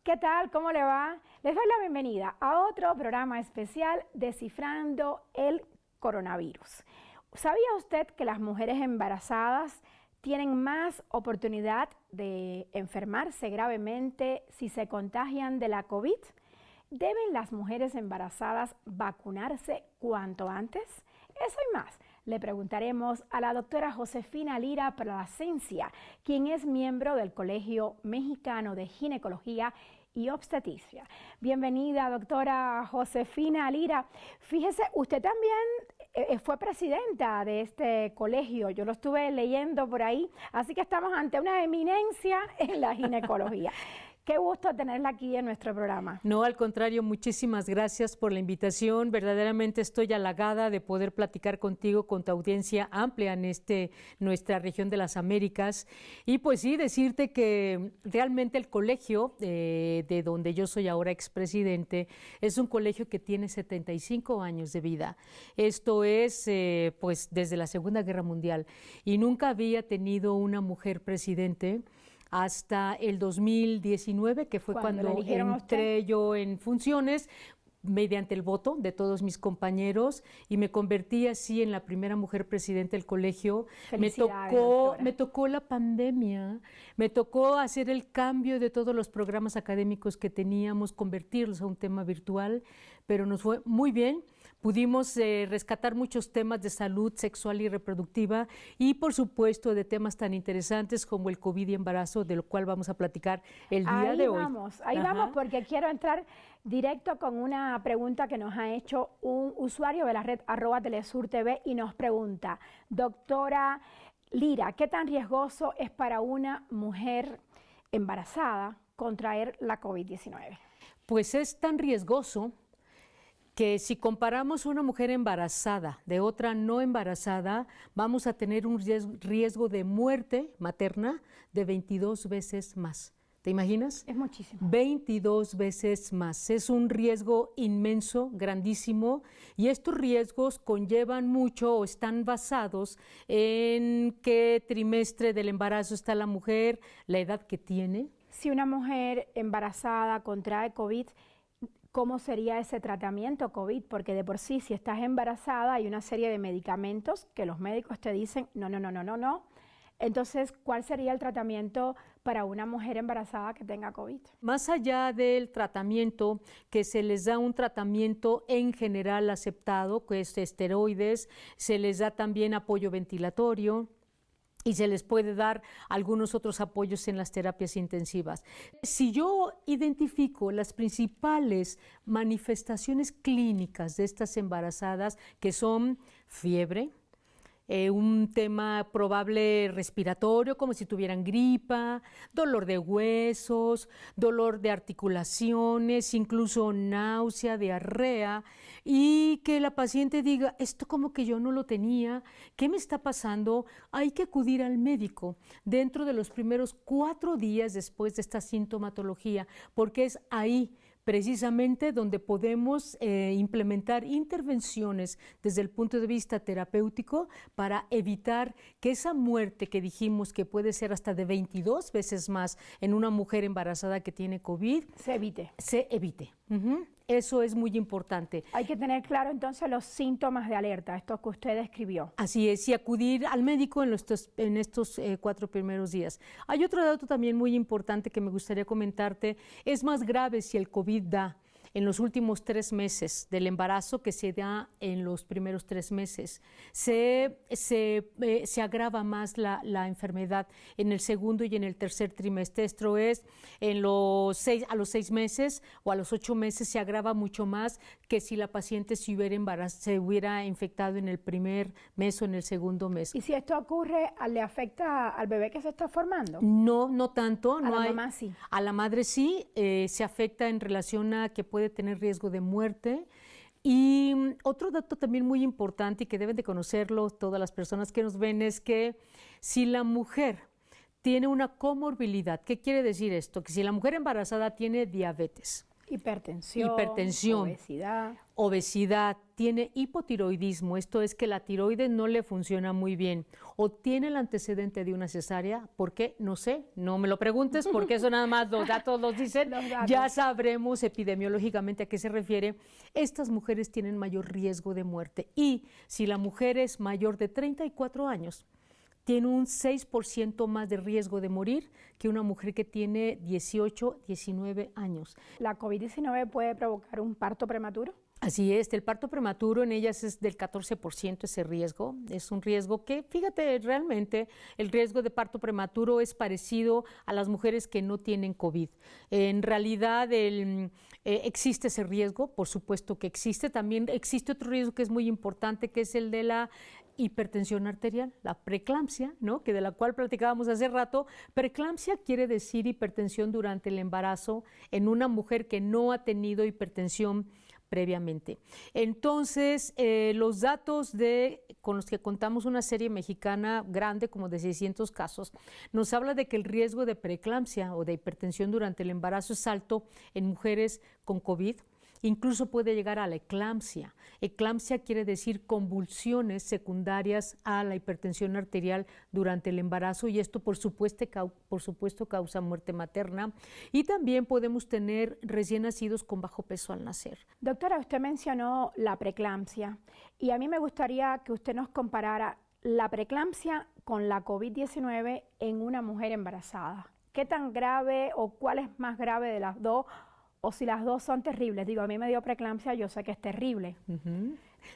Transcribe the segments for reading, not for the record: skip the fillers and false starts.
¿Qué tal? ¿Cómo le va? Les doy la bienvenida a otro programa especial Descifrando el Coronavirus. ¿Sabía usted que las mujeres embarazadas tienen más oportunidad de enfermarse gravemente si se contagian de la COVID? ¿Deben las mujeres embarazadas vacunarse cuanto antes? Eso y más le preguntaremos a la doctora Josefina Lira Plasencia, quien es miembro del Colegio Mexicano de Ginecología y Obstetricia. Bienvenida, doctora Josefina Lira. Fíjese, usted también fue presidenta de este colegio, yo lo estuve leyendo por ahí, así que estamos ante una eminencia en la ginecología. Qué gusto tenerla aquí en nuestro programa. No, al contrario, muchísimas gracias por la invitación. Verdaderamente estoy halagada de poder platicar contigo, con tu audiencia amplia en nuestra región de las Américas. Y pues sí, decirte que realmente el colegio de donde yo soy ahora expresidente es un colegio que tiene 75 años de vida. Esto es pues desde la Segunda Guerra Mundial y nunca había tenido una mujer presidente hasta el 2019, que fue cuando entré yo en funciones mediante el voto de todos mis compañeros y me convertí así en la primera mujer presidenta del colegio. Me tocó la pandemia, me tocó hacer el cambio de todos los programas académicos que teníamos, convertirlos a un tema virtual, pero nos fue muy bien. Pudimos rescatar muchos temas de salud sexual y reproductiva y, por supuesto, de temas tan interesantes como el COVID y embarazo, de lo cual vamos a platicar el día de hoy. Ahí vamos, porque quiero entrar directo con una pregunta que nos ha hecho un usuario de la red @Telesur TV y nos pregunta, doctora Lira, ¿qué tan riesgoso es para una mujer embarazada contraer la COVID-19? Pues es tan riesgoso que si comparamos una mujer embarazada de otra no embarazada, vamos a tener un riesgo de muerte materna de 22 veces más. ¿Te imaginas? Es muchísimo. 22 veces más. Es un riesgo inmenso, grandísimo, y estos riesgos conllevan mucho o están basados en qué trimestre del embarazo está la mujer, la edad que tiene. Si una mujer embarazada contrae COVID, ¿cómo sería ese tratamiento COVID? Porque de por sí, si estás embarazada, hay una serie de medicamentos que los médicos te dicen, no. Entonces, ¿cuál sería el tratamiento para una mujer embarazada que tenga COVID? Más allá del tratamiento, que se les da un tratamiento en general aceptado, que es esteroides, se les da también apoyo ventilatorio, y se les puede dar algunos otros apoyos en las terapias intensivas. Si yo identifico las principales manifestaciones clínicas de estas embarazadas, que son fiebre, un tema probable respiratorio, como si tuvieran gripa, dolor de huesos, dolor de articulaciones, incluso náusea, diarrea, y que la paciente diga, esto como que yo no lo tenía, ¿qué me está pasando? Hay que acudir al médico dentro de los primeros 4 días después de esta sintomatología, porque es ahí precisamente donde podemos implementar intervenciones desde el punto de vista terapéutico para evitar que esa muerte que dijimos que puede ser hasta de 22 veces más en una mujer embarazada que tiene COVID, se evite. Eso es muy importante. Hay que tener claro entonces los síntomas de alerta, esto que usted describió. Así es, y acudir al médico en estos 4 primeros días. Hay otro dato también muy importante que me gustaría comentarte. Es más grave si el COVID da en los últimos 3 meses del embarazo que se da en los primeros 3 meses. Se agrava más la enfermedad en el segundo y en el tercer trimestre. Esto es, a los 6 meses o a los 8 meses se agrava mucho más que si la paciente se hubiera infectado en el primer mes o en el segundo mes. ¿Y si esto ocurre, le afecta al bebé que se está formando? No tanto. ¿A la mamá sí? A la madre sí, se afecta en relación a que puede tener riesgo de muerte. Y otro dato también muy importante y que deben de conocerlo todas las personas que nos ven es que si la mujer tiene una comorbilidad, ¿qué quiere decir esto? Que si la mujer embarazada tiene diabetes, Hipertensión, obesidad, tiene hipotiroidismo, esto es que la tiroides no le funciona muy bien, o tiene el antecedente de una cesárea. ¿Por qué? No sé, no me lo preguntes, porque eso nada más los datos los dicen. Ya sabremos epidemiológicamente a qué se refiere. Estas mujeres tienen mayor riesgo de muerte, y si la mujer es mayor de 34 años, tiene un 6% más de riesgo de morir que una mujer que tiene 18, 19 años. ¿La COVID-19 puede provocar un parto prematuro? Así es, el parto prematuro en ellas es del 14% ese riesgo. Es un riesgo que, fíjate, realmente el riesgo de parto prematuro es parecido a las mujeres que no tienen COVID. En realidad existe ese riesgo, por supuesto que existe. También existe otro riesgo que es muy importante, que es el de la hipertensión arterial, la preeclampsia, ¿no? Que de la cual platicábamos hace rato. Preeclampsia quiere decir hipertensión durante el embarazo en una mujer que no ha tenido hipertensión previamente. Entonces, los datos con los que contamos una serie mexicana grande, como de 600 casos, nos habla de que el riesgo de preeclampsia o de hipertensión durante el embarazo es alto en mujeres con COVID. Incluso puede llegar a la eclampsia. Eclampsia quiere decir convulsiones secundarias a la hipertensión arterial durante el embarazo, y esto por supuesto causa muerte materna, y también podemos tener recién nacidos con bajo peso al nacer. Doctora, usted mencionó la preeclampsia, y a mí me gustaría que usted nos comparara la preeclampsia con la COVID-19 en una mujer embarazada. ¿Qué tan grave o cuál es más grave de las dos? O si las dos son terribles. Digo, a mí me dio preeclampsia, yo sé que es terrible.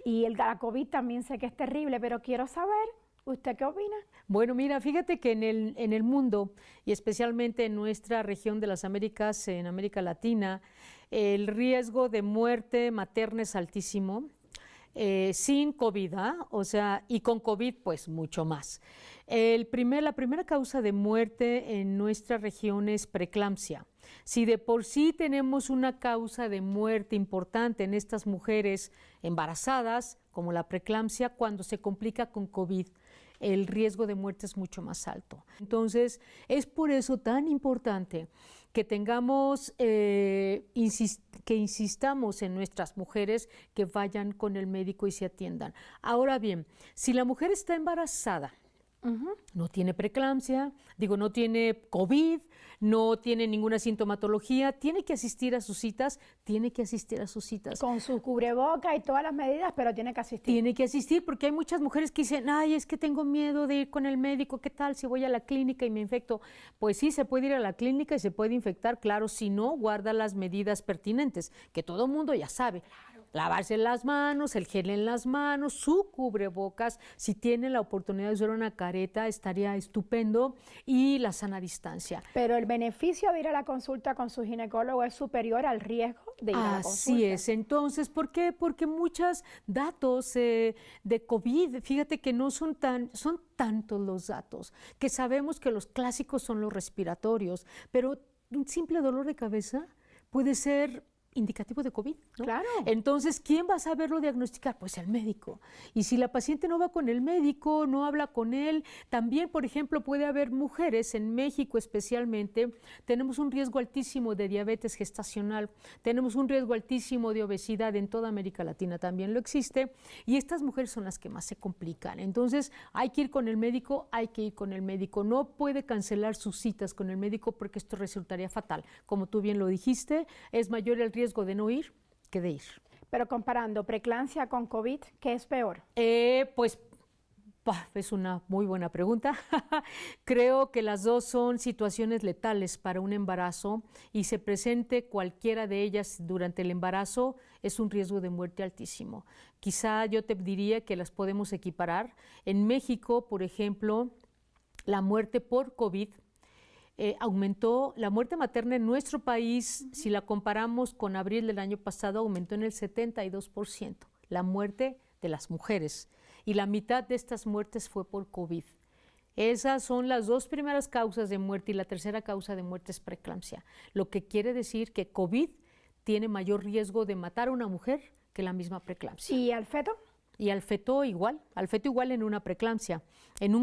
Y la COVID también sé que es terrible, pero quiero saber, ¿usted qué opina? Bueno, mira, fíjate que en el mundo, y especialmente en nuestra región de las Américas, en América Latina, el riesgo de muerte materna es altísimo. Sin COVID, o sea, y con COVID, pues mucho más. La primera causa de muerte en nuestra región es preeclampsia. Si de por sí tenemos una causa de muerte importante en estas mujeres embarazadas, como la preeclampsia, cuando se complica con COVID, el riesgo de muerte es mucho más alto. Entonces, es por eso tan importante que tengamos, que insistamos en nuestras mujeres que vayan con el médico y se atiendan. Ahora bien, si la mujer está embarazada, no tiene preeclampsia, no tiene COVID, no tiene ninguna sintomatología, tiene que asistir a sus citas, Con su cubreboca y todas las medidas, pero tiene que asistir. Tiene que asistir, porque hay muchas mujeres que dicen, ay, es que tengo miedo de ir con el médico, ¿qué tal si voy a la clínica y me infecto? Pues sí, se puede ir a la clínica y se puede infectar, claro, si no guarda las medidas pertinentes, que todo mundo ya sabe. Lavarse las manos, el gel en las manos, su cubrebocas, si tiene la oportunidad de usar una careta estaría estupendo, y la sana distancia. Pero el beneficio de ir a la consulta con su ginecólogo es superior al riesgo de ir a la consulta. Así es. Entonces, ¿por qué? Porque muchos datos de COVID, fíjate que no son tantos los datos, que sabemos que los clásicos son los respiratorios, pero un simple dolor de cabeza puede ser indicativo de COVID, ¿no? Claro. Entonces, ¿quién va a saberlo diagnosticar? Pues el médico. Y si la paciente no va con el médico, no habla con él, también, por ejemplo, puede haber mujeres, en México especialmente, tenemos un riesgo altísimo de diabetes gestacional, tenemos un riesgo altísimo de obesidad, en toda América Latina también lo existe, y estas mujeres son las que más se complican. Entonces, hay que ir con el médico, no puede cancelar sus citas con el médico, porque esto resultaría fatal. Como tú bien lo dijiste, es mayor el riesgo de no ir que de ir. Pero comparando preeclampsia con COVID, ¿qué es peor? Es una muy buena pregunta. Creo que las dos son situaciones letales para un embarazo, y se presente cualquiera de ellas durante el embarazo es un riesgo de muerte altísimo. Quizá yo te diría que las podemos equiparar. En México, por ejemplo, la muerte por COVID aumentó. La muerte materna en nuestro país, si la comparamos con abril del año pasado, aumentó en el 72%, la muerte de las mujeres, y la mitad de estas muertes fue por COVID. Esas son las dos primeras causas de muerte, y la tercera causa de muerte es preeclampsia, lo que quiere decir que COVID tiene mayor riesgo de matar a una mujer que la misma preeclampsia. ¿Y al feto? Y al feto igual en una preeclampsia. En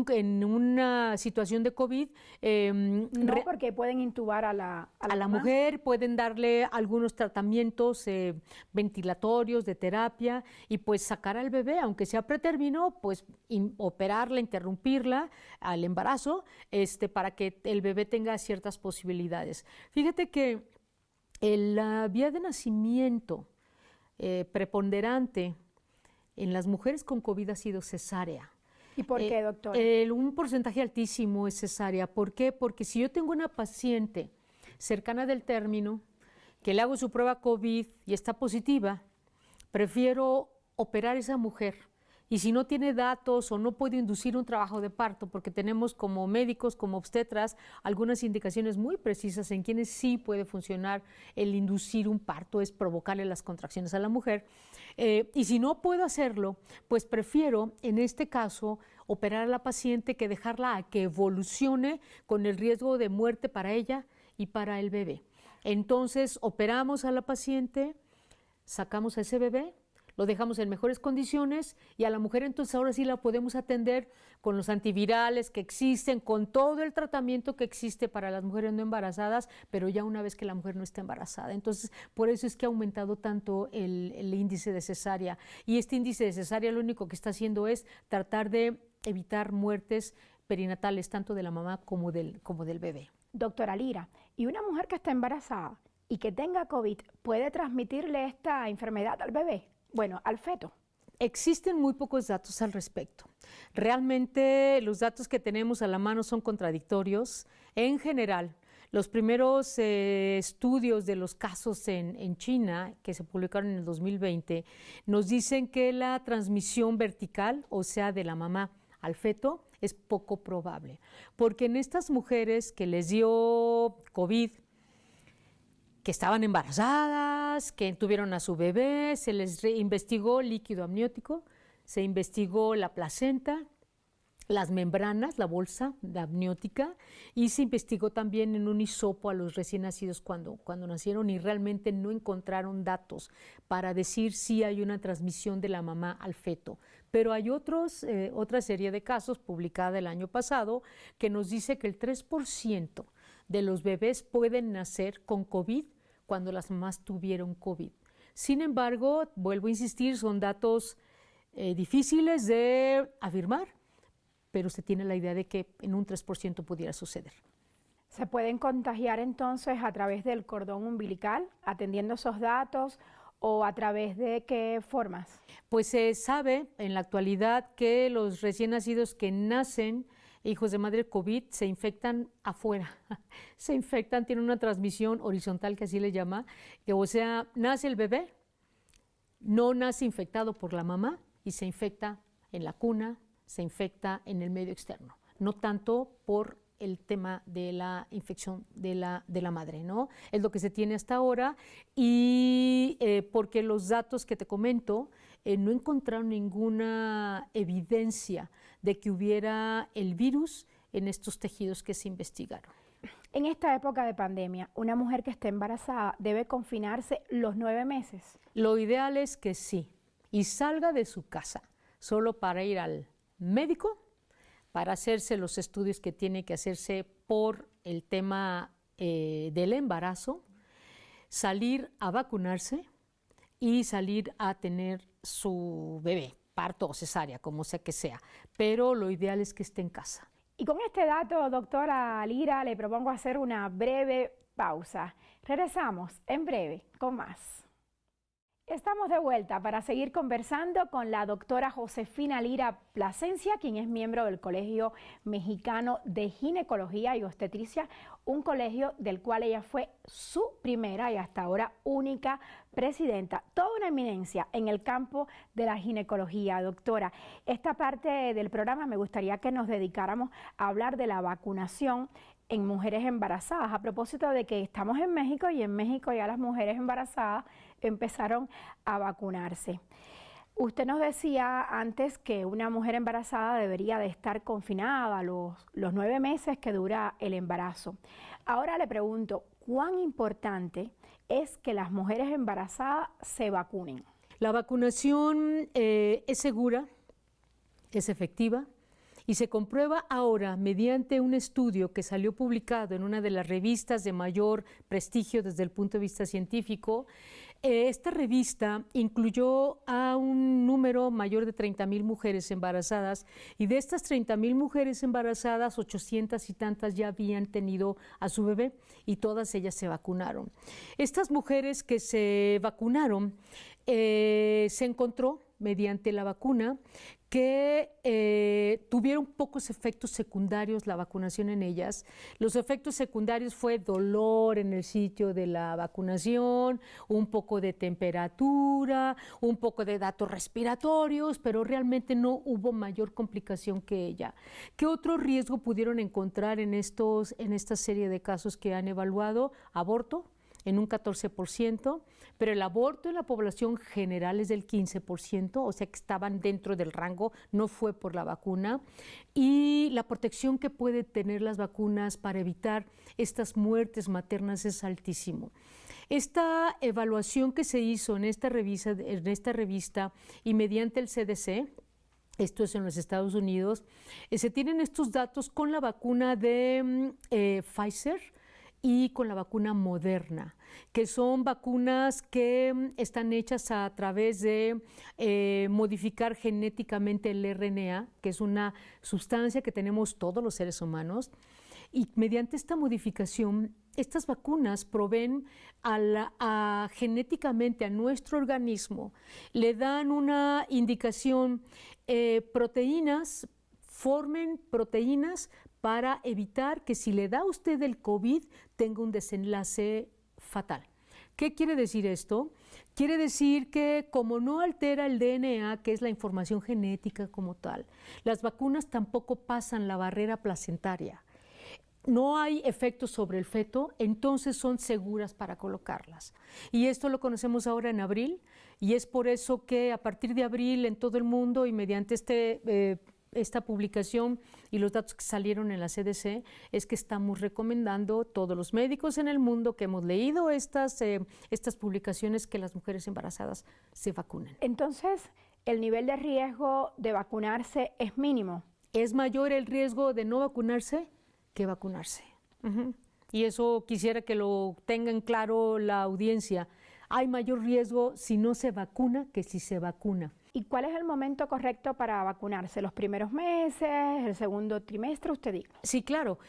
una situación de COVID. No, porque pueden intubar a la mujer, pueden darle algunos tratamientos ventilatorios, de terapia, y pues sacar al bebé, aunque sea pretérmino, pues operarla, interrumpirla al embarazo, para que el bebé tenga ciertas posibilidades. Fíjate que la vía de nacimiento preponderante en las mujeres con COVID ha sido cesárea. ¿Y por qué, doctora? Un porcentaje altísimo es cesárea. ¿Por qué? Porque si yo tengo una paciente cercana del término, que le hago su prueba COVID y está positiva, prefiero operar a esa mujer. Y si no tiene datos o no puede inducir un trabajo de parto, porque tenemos como médicos, como obstetras, algunas indicaciones muy precisas en quienes sí puede funcionar el inducir un parto, es provocarle las contracciones a la mujer. Y si no puedo hacerlo, pues prefiero, en este caso, operar a la paciente que dejarla a que evolucione con el riesgo de muerte para ella y para el bebé. Entonces, operamos a la paciente, sacamos a ese bebé, lo dejamos en mejores condiciones y a la mujer entonces ahora sí la podemos atender con los antivirales que existen, con todo el tratamiento que existe para las mujeres no embarazadas, pero ya una vez que la mujer no está embarazada. Entonces, por eso es que ha aumentado tanto el índice de cesárea. Y este índice de cesárea lo único que está haciendo es tratar de evitar muertes perinatales, tanto de la mamá como del bebé. Doctora Lira, ¿y una mujer que está embarazada y que tenga COVID puede transmitirle esta enfermedad al bebé? Bueno, al feto. Existen muy pocos datos al respecto. Realmente los datos que tenemos a la mano son contradictorios. En general, los primeros estudios de los casos en China, que se publicaron en el 2020, nos dicen que la transmisión vertical, o sea, de la mamá al feto, es poco probable. Porque en estas mujeres que les dio COVID, que estaban embarazadas, que tuvieron a su bebé, se les investigó líquido amniótico, se investigó la placenta, las membranas, la bolsa amniótica, y se investigó también en un hisopo a los recién nacidos cuando nacieron, y realmente no encontraron datos para decir si hay una transmisión de la mamá al feto. Pero hay otra serie de casos publicada el año pasado que nos dice que el 3% de los bebés pueden nacer con COVID cuando las mamás tuvieron COVID. Sin embargo, vuelvo a insistir, son datos difíciles de afirmar, pero se tiene la idea de que en un 3% pudiera suceder. ¿Se pueden contagiar entonces a través del cordón umbilical, atendiendo esos datos, o a través de qué formas? Pues se sabe en la actualidad que los recién nacidos que nacen hijos de madre COVID se infectan afuera, se infectan, tienen una transmisión horizontal, que así le llama, que, o sea, nace el bebé, no nace infectado por la mamá y se infecta en la cuna, se infecta en el medio externo, no tanto por el tema de la infección de la madre, ¿no? Es lo que se tiene hasta ahora, y porque los datos que te comento no encontraron ninguna evidencia de que hubiera el virus en estos tejidos que se investigaron. En esta época de pandemia, ¿una mujer que esté embarazada debe confinarse los 9 meses? Lo ideal es que sí, y salga de su casa solo para ir al médico, para hacerse los estudios que tiene que hacerse por el tema del embarazo, salir a vacunarse y salir a tener su bebé, parto o cesárea, como sea que sea, pero lo ideal es que esté en casa. Y con este dato, doctora Lira, le propongo hacer una breve pausa. Regresamos en breve con más. Estamos de vuelta para seguir conversando con la doctora Josefina Lira Plasencia, quien es miembro del Colegio Mexicano de Ginecología y Obstetricia, un colegio del cual ella fue su primera y hasta ahora única presidenta. Toda una eminencia en el campo de la ginecología. Doctora, esta parte del programa me gustaría que nos dedicáramos a hablar de la vacunación en mujeres embarazadas, a propósito de que estamos en México y en México ya las mujeres embarazadas empezaron a vacunarse. Usted nos decía antes que una mujer embarazada debería de estar confinada los 9 meses que dura el embarazo. Ahora le pregunto, ¿cuán importante es que las mujeres embarazadas se vacunen? La vacunación es segura, es efectiva y se comprueba ahora mediante un estudio que salió publicado en una de las revistas de mayor prestigio desde el punto de vista científico. Esta revista incluyó a un número mayor de 30,000 mujeres embarazadas y de estas 30,000 mujeres embarazadas, 800 y tantas ya habían tenido a su bebé y todas ellas se vacunaron. Estas mujeres que se vacunaron, se encontró mediante la vacuna que tuvieron pocos efectos secundarios la vacunación en ellas. Los efectos secundarios fue dolor en el sitio de la vacunación, un poco de temperatura, un poco de datos respiratorios, pero realmente no hubo mayor complicación que ella. ¿Qué otro riesgo pudieron encontrar en esta serie de casos que han evaluado? Aborto en un 14%, pero el aborto en la población general es del 15%, o sea que estaban dentro del rango, no fue por la vacuna. Y la protección que pueden tener las vacunas para evitar estas muertes maternas es altísimo. Esta evaluación que se hizo en esta revista y mediante el CDC, esto es en los Estados Unidos, se tienen estos datos con la vacuna de Pfizer y con la vacuna Moderna, que son vacunas que están hechas a través de modificar genéticamente el RNA, que es una sustancia que tenemos todos los seres humanos, y mediante esta modificación, estas vacunas proveen genéticamente a nuestro organismo, le dan una indicación, formen proteínas para evitar que si le da a usted el COVID tenga un desenlace fatal. ¿Qué quiere decir esto? Quiere decir que como no altera el DNA, que es la información genética como tal, las vacunas tampoco pasan la barrera placentaria. No hay efectos sobre el feto, entonces son seguras para colocarlas. Y esto lo conocemos ahora en abril, y es por eso que a partir de abril en todo el mundo y mediante esta publicación y los datos que salieron en la CDC, es que estamos recomendando todos los médicos en el mundo que hemos leído estas publicaciones que las mujeres embarazadas se vacunen. Entonces, ¿el nivel de riesgo de vacunarse es mínimo? Es mayor el riesgo de no vacunarse que vacunarse. Y eso quisiera que lo tengan claro la audiencia. Hay mayor riesgo si no se vacuna que si se vacuna. ¿Y cuál es el momento correcto para vacunarse? ¿Los primeros meses, el segundo trimestre? Usted diga. Sí, claro.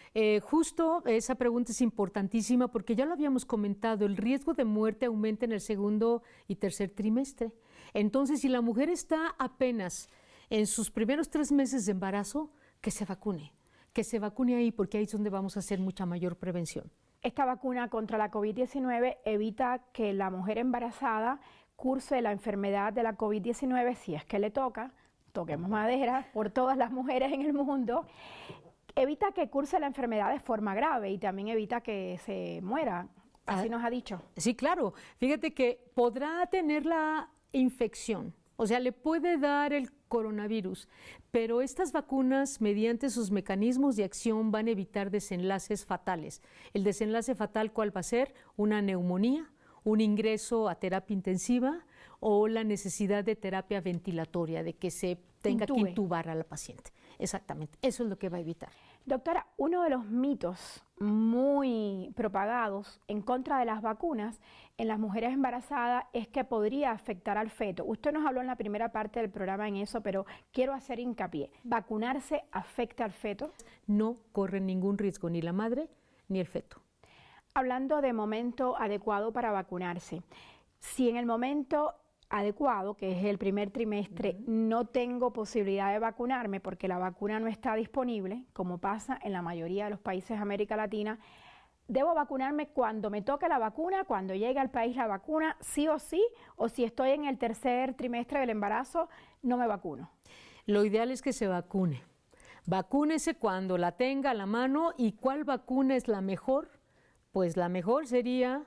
Justo esa pregunta es importantísima porque ya lo habíamos comentado, el riesgo de muerte aumenta en el segundo y tercer trimestre. Entonces, si la mujer está apenas en sus primeros 3 meses de embarazo, que se vacune ahí porque ahí es donde vamos a hacer mucha mayor prevención. Esta vacuna contra la COVID-19 evita que la mujer embarazada curse la enfermedad de la COVID-19 si es que le toca, toquemos madera, por todas las mujeres en el mundo, evita que curse la enfermedad de forma grave y también evita que se muera, así nos ha dicho. Sí, claro. Fíjate que podrá tener la infección, o sea, le puede dar el coronavirus, pero estas vacunas, mediante sus mecanismos de acción, van a evitar desenlaces fatales. El desenlace fatal, ¿cuál va a ser? Una neumonía, un ingreso a terapia intensiva o la necesidad de terapia ventilatoria, de que se tenga que intubar a la paciente. Exactamente, eso es lo que va a evitar. Doctora, uno de los mitos muy propagados en contra de las vacunas en las mujeres embarazadas es que podría afectar al feto. Usted nos habló en la primera parte del programa en eso, pero quiero hacer hincapié. ¿Vacunarse afecta al feto? No corre ningún riesgo, ni la madre ni el feto. Hablando de momento adecuado para vacunarse, si en el momento adecuado, que es el primer trimestre, no tengo posibilidad de vacunarme porque la vacuna no está disponible, como pasa en la mayoría de los países de América Latina, ¿debo vacunarme cuando me toque la vacuna, cuando llegue al país la vacuna, sí, o si estoy en el tercer trimestre del embarazo, no me vacuno? Lo ideal es que se vacune. Vacúnese cuando la tenga a la mano. ¿Y cuál vacuna es la mejor? Pues la mejor sería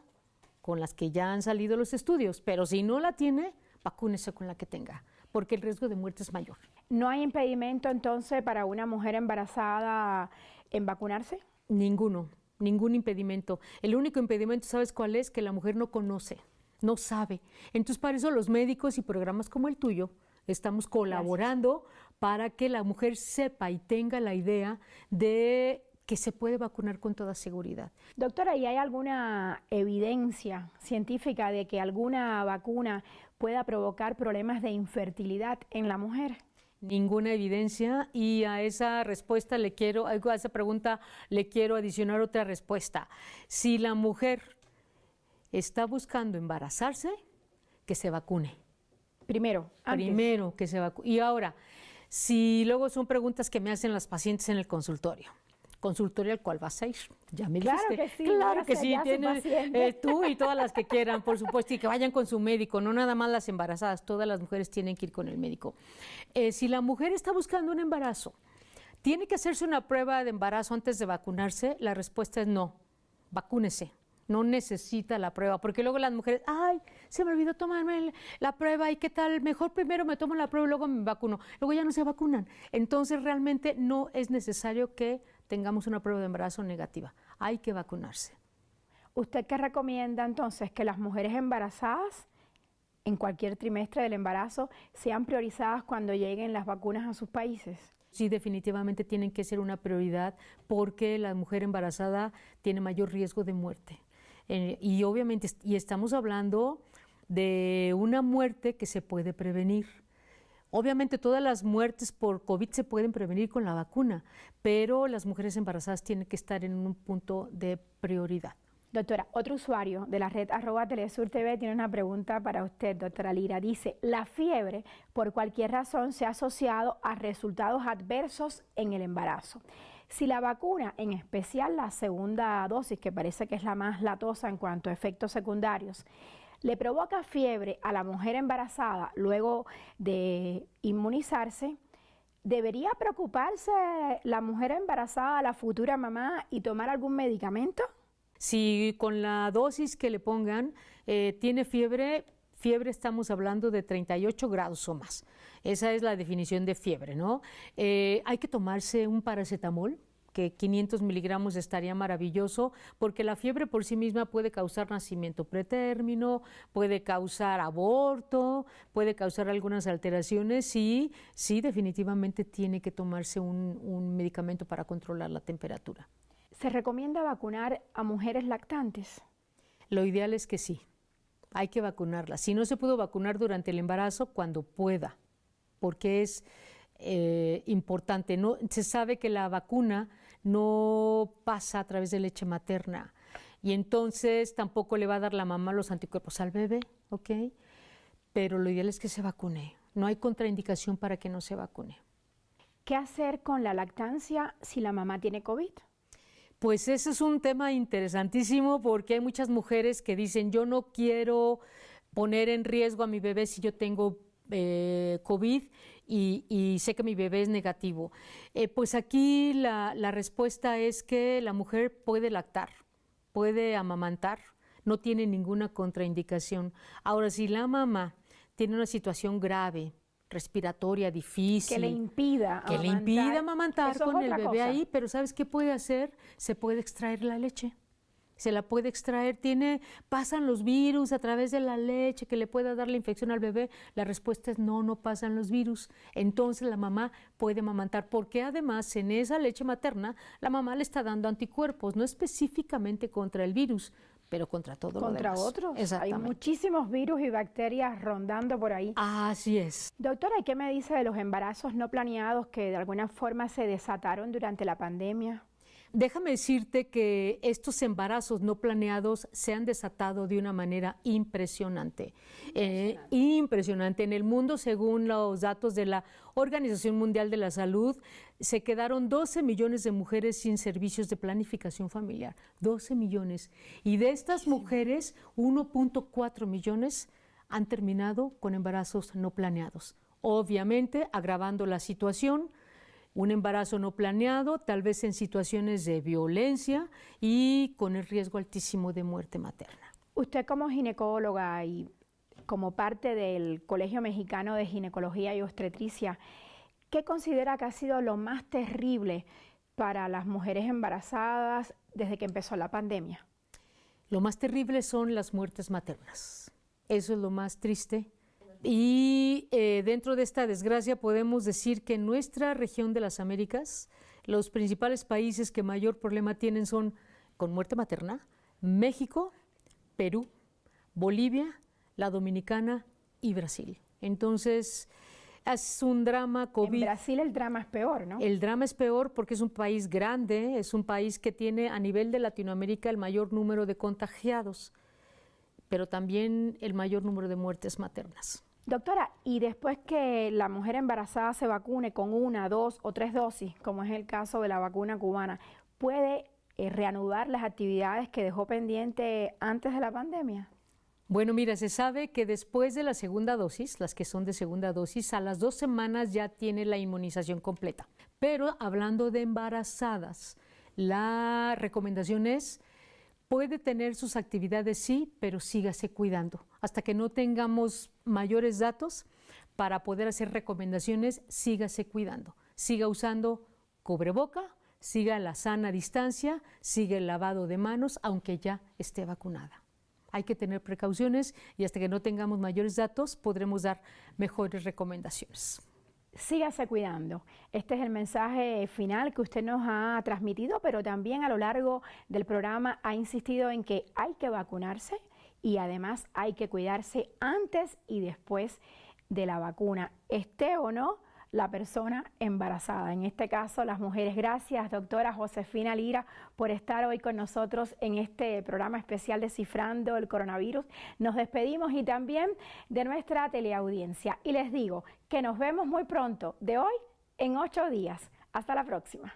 con las que ya han salido los estudios, pero si no la tiene, vacúnese con la que tenga, porque el riesgo de muerte es mayor. ¿No hay impedimento entonces para una mujer embarazada en vacunarse? Ninguno, ningún impedimento. El único impedimento, ¿sabes cuál es? Que la mujer no conoce no sabe. Entonces, para eso los médicos y programas como el tuyo estamos colaborando para que la mujer sepa y tenga la idea de que se puede vacunar con toda seguridad. Doctora, ¿y hay alguna evidencia científica de que alguna vacuna pueda provocar problemas de infertilidad en la mujer? Ninguna evidencia, y a esa respuesta a esa pregunta le quiero adicionar otra respuesta. Si la mujer está buscando embarazarse, que se vacune. Primero, antes. Primero que se vacune. Y ahora, si luego son preguntas que me hacen las pacientes en el consultorio al cual vas a ir, ya me dijiste. Que sí, claro que sí, tienes tú y todas las que quieran, por supuesto, y que vayan con su médico, no nada más las embarazadas, todas las mujeres tienen que ir con el médico. Si la mujer está buscando un embarazo, ¿tiene que hacerse una prueba de embarazo antes de vacunarse? La respuesta es no, vacúnese. No necesita la prueba, porque luego las mujeres, ay, se me olvidó tomarme la prueba, ¿y qué tal? Mejor primero me tomo la prueba y luego me vacuno. Luego ya no se vacunan. Entonces realmente no es necesario que tengamos una prueba de embarazo negativa. Hay que vacunarse. ¿Usted qué recomienda entonces? Que las mujeres embarazadas en cualquier trimestre del embarazo sean priorizadas cuando lleguen las vacunas a sus países. Sí, definitivamente tienen que ser una prioridad porque la mujer embarazada tiene mayor riesgo de muerte. Y obviamente, estamos hablando de una muerte que se puede prevenir. Obviamente todas las muertes por COVID se pueden prevenir con la vacuna, pero las mujeres embarazadas tienen que estar en un punto de prioridad. Doctora, otro usuario de la red @TelesurTV tiene una pregunta para usted, doctora Lira. Dice, la fiebre por cualquier razón se ha asociado a resultados adversos en el embarazo. Si la vacuna, en especial la segunda dosis, que parece que es la más latosa en cuanto a efectos secundarios, le provoca fiebre a la mujer embarazada luego de inmunizarse, ¿debería preocuparse la mujer embarazada, la futura mamá, y tomar algún medicamento? Si con la dosis que le pongan tiene fiebre estamos hablando de 38 grados o más. Esa es la definición de fiebre, ¿no? Hay que tomarse un paracetamol, que 500 miligramos estaría maravilloso, porque la fiebre por sí misma puede causar nacimiento pretérmino, puede causar aborto, puede causar algunas alteraciones y sí, definitivamente tiene que tomarse un medicamento para controlar la temperatura. ¿Se recomienda vacunar a mujeres lactantes? Lo ideal es que sí, hay que vacunarlas. Si no se pudo vacunar durante el embarazo, cuando pueda, porque es importante. No, se sabe que la vacuna no pasa a través de leche materna y entonces tampoco le va a dar la mamá los anticuerpos al bebé, ¿ok? Pero lo ideal es que se vacune. No hay contraindicación para que no se vacune. ¿Qué hacer con la lactancia si la mamá tiene COVID? Pues ese es un tema interesantísimo porque hay muchas mujeres que dicen yo no quiero poner en riesgo a mi bebé si yo tengo COVID y sé que mi bebé es negativo. Pues aquí la respuesta es que la mujer puede lactar, puede amamantar, no tiene ninguna contraindicación. Ahora, si la mamá tiene una situación grave, respiratoria difícil, que le impida amamantar con el bebé ahí, pero ¿sabes qué puede hacer? Se puede extraer la leche. Se la puede extraer, pasan los virus a través de la leche que le pueda dar la infección al bebé. La respuesta es no pasan los virus. Entonces la mamá puede amamantar, porque además en esa leche materna la mamá le está dando anticuerpos, no específicamente contra el virus, pero contra todo lo demás. Contra otros. Hay muchísimos virus y bacterias rondando por ahí. Así es. Doctora, ¿y qué me dice de los embarazos no planeados que de alguna forma se desataron durante la pandemia? Déjame decirte que estos embarazos no planeados se han desatado de una manera impresionante. Impresionante. En el mundo, según los datos de la Organización Mundial de la Salud, se quedaron 12 millones de mujeres sin servicios de planificación familiar. 12 millones. Y de estas mujeres, 1.4 millones han terminado con embarazos no planeados. Obviamente, agravando la situación. Un embarazo no planeado, tal vez en situaciones de violencia y con el riesgo altísimo de muerte materna. Usted como ginecóloga y como parte del Colegio Mexicano de Ginecología y Obstetricia, ¿qué considera que ha sido lo más terrible para las mujeres embarazadas desde que empezó la pandemia? Lo más terrible son las muertes maternas. Eso es lo más triste. Y dentro de esta desgracia podemos decir que en nuestra región de las Américas, los principales países que mayor problema tienen son con muerte materna, México, Perú, Bolivia, la Dominicana y Brasil. Entonces, es un drama COVID. En Brasil el drama es peor, ¿no? El drama es peor porque es un país grande, es un país que tiene a nivel de Latinoamérica el mayor número de contagiados, pero también el mayor número de muertes maternas. Doctora, y después que la mujer embarazada se vacune con 1, 2 o 3 dosis, como es el caso de la vacuna cubana, ¿puede reanudar las actividades que dejó pendiente antes de la pandemia? Bueno, mira, se sabe que después de la segunda dosis, las que son de segunda dosis, a las 2 semanas ya tiene la inmunización completa. Pero hablando de embarazadas, la recomendación es, puede tener sus actividades, sí, pero sígase cuidando. Hasta que no tengamos mayores datos para poder hacer recomendaciones, sígase cuidando. Siga usando cubreboca, siga la sana distancia, siga el lavado de manos, aunque ya esté vacunada. Hay que tener precauciones y hasta que no tengamos mayores datos podremos dar mejores recomendaciones. Sígase cuidando. Este es el mensaje final que usted nos ha transmitido, pero también a lo largo del programa ha insistido en que hay que vacunarse y además hay que cuidarse antes y después de la vacuna, esté o no la persona embarazada. En este caso, las mujeres. Gracias, doctora Josefina Lira, por estar hoy con nosotros en este programa especial Descifrando el Coronavirus. Nos despedimos y también de nuestra teleaudiencia. Y les digo que nos vemos muy pronto, de hoy en 8 días. Hasta la próxima.